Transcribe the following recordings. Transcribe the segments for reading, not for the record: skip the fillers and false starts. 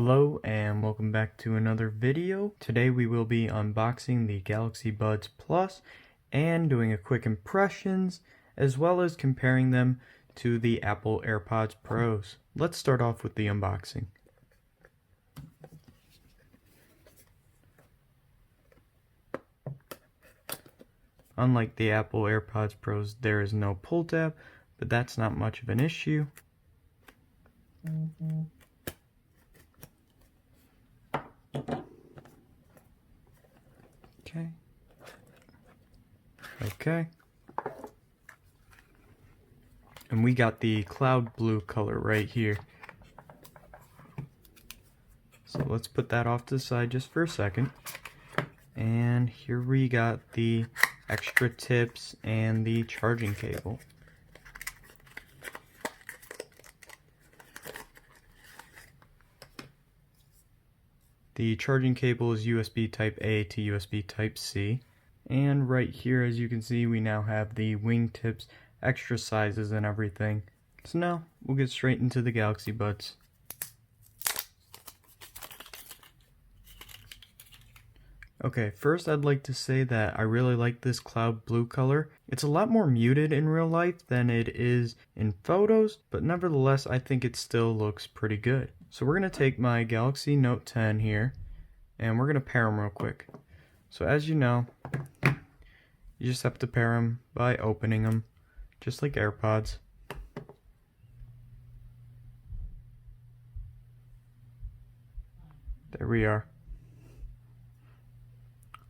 Hello and welcome back to another video. Today we will be unboxing the Galaxy Buds Plus and doing a quick impressions as well as comparing them to the Apple AirPods Pros. Let's start off with the unboxing. Unlike the Apple AirPods Pros, there is no pull tab, but that's not much of an issue. Okay. And we got the cloud blue color right here. So let's put that off to the side just for a second. And here we got the extra tips and the charging cable. The charging cable is USB Type A to USB Type C. And right here, as you can see, we now have the wingtips, extra sizes and everything. So now we'll get straight into the Galaxy Buds. Okay, first I'd like to say that I really like this cloud blue color. It's a lot more muted in real life than it is in photos, but nevertheless I think it still looks pretty good. So we're going to take my Galaxy Note 10 here, and we're going to pair them real quick. So as you know, you just have to pair them by opening them, just like AirPods. There we are.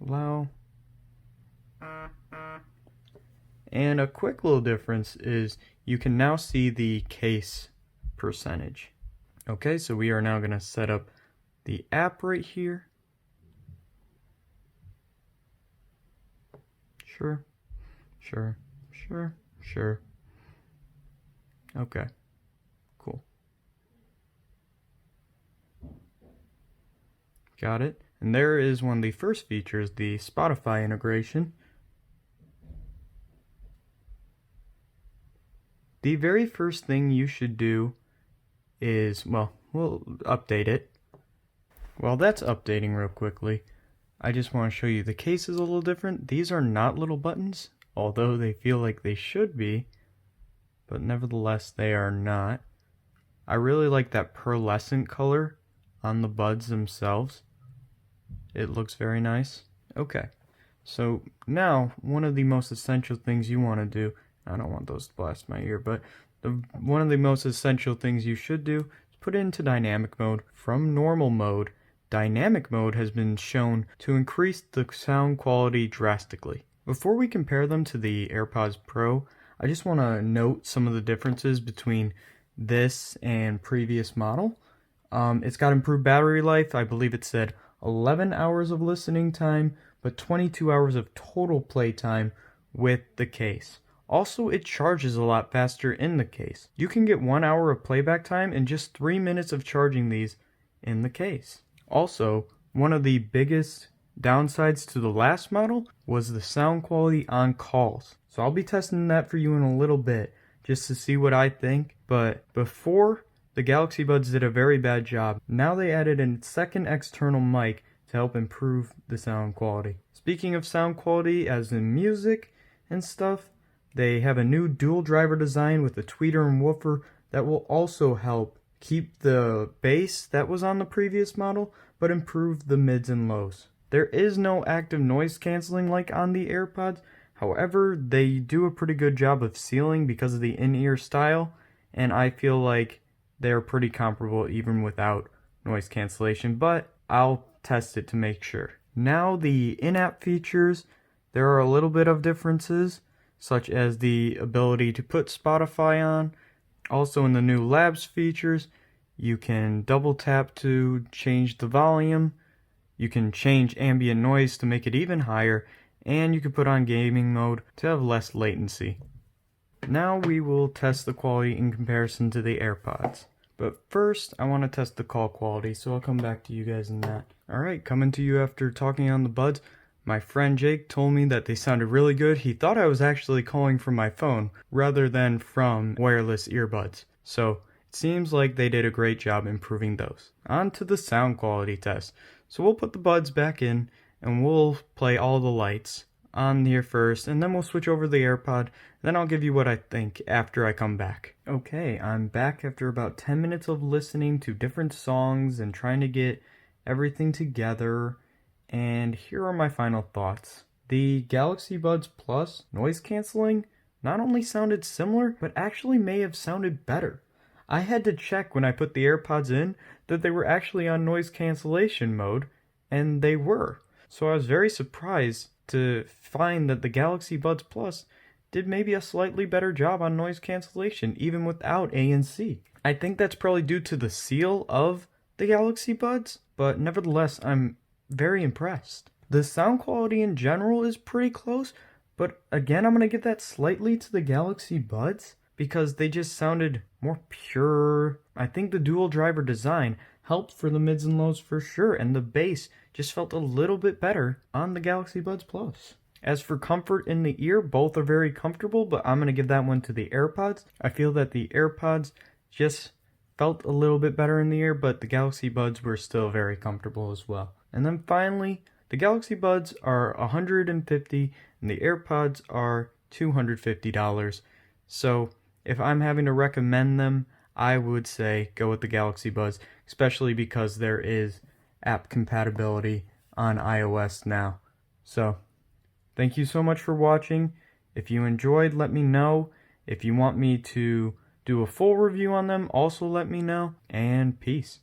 Allow. And a quick little difference is you can now see the case percentage. Okay, so we are now going to set up the app right here. Sure. Okay, cool. Got it. And there is one of the first features, the Spotify integration. The very first thing you should do is, well, we'll update it. While that's updating real quickly, I just want to show you the case is a little different. These are not little buttons, although they feel like they should be, but nevertheless they are not. I really like that pearlescent color on the buds themselves. It looks very nice. Okay, so now one of the most essential things you want to do, I don't want those to blast my ear, but one of the most essential things you should do is put it into dynamic mode. From normal mode, dynamic mode has been shown to increase the sound quality drastically. Before we compare them to the AirPods Pro, I just want to note some of the differences between this and previous model. It's got improved battery life. I believe it said 11 hours of listening time, but 22 hours of total play time with the case. Also, it charges a lot faster in the case. You can get 1 hour of playback time in just 3 minutes of charging these in the case. Also, one of the biggest downsides to the last model was the sound quality on calls. So I'll be testing that for you in a little bit just to see what I think. But before, the Galaxy Buds did a very bad job. Now they added a second external mic to help improve the sound quality. Speaking of sound quality, as in music and stuff, they have a new dual driver design with a tweeter and woofer that will also help keep the bass that was on the previous model, but improve the mids and lows. There is no active noise canceling like on the AirPods. However, they do a pretty good job of sealing because of the in-ear style, and I feel like they're pretty comparable even without noise cancellation, but I'll test it to make sure. Now the in-app features, there are a little bit of differences, such as the ability to put Spotify on. Also in the new Labs features, you can double tap to change the volume, you can change ambient noise to make it even higher, and you can put on gaming mode to have less latency. Now we will test the quality in comparison to the AirPods. But first, I want to test the call quality, so I'll come back to you guys in that. Alright, coming to you after talking on the buds. My friend Jake told me that they sounded really good. He thought I was actually calling from my phone rather than from wireless earbuds. So It seems like they did a great job improving those. On to the sound quality test. So we'll put the buds back in and we'll play all the lights on here first, and then we'll switch over the AirPod. Then I'll give you what I think after I come back. Okay, I'm back after about 10 minutes of listening to different songs and trying to get everything together, and here are my final thoughts. The Galaxy Buds Plus noise canceling not only sounded similar, but actually may have sounded better. I had to check when I put the AirPods in that they were actually on noise cancellation mode, and they were. So I was very surprised to find that the Galaxy Buds Plus did maybe a slightly better job on noise cancellation, even without ANC. I think that's probably due to the seal of the Galaxy Buds, but nevertheless, I'm very impressed. The sound quality in general is pretty close, but again, I'm going to give that slightly to the Galaxy Buds because they just sounded more pure. I think the dual driver design helped for the mids and lows for sure, and the bass just felt a little bit better on the Galaxy Buds Plus. As for comfort in the ear, both are very comfortable, but I'm going to give that one to the AirPods. I feel that the AirPods just felt a little bit better in the ear, but the Galaxy Buds were still very comfortable as well. And then finally, the Galaxy Buds are $150 and the AirPods are $250. So if I'm having to recommend them, I would say go with the Galaxy Buds, especially because there is app compatibility on iOS now. So thank you so much for watching. If you enjoyed, let me know. If you want me to do a full review on them, also let me know. And peace.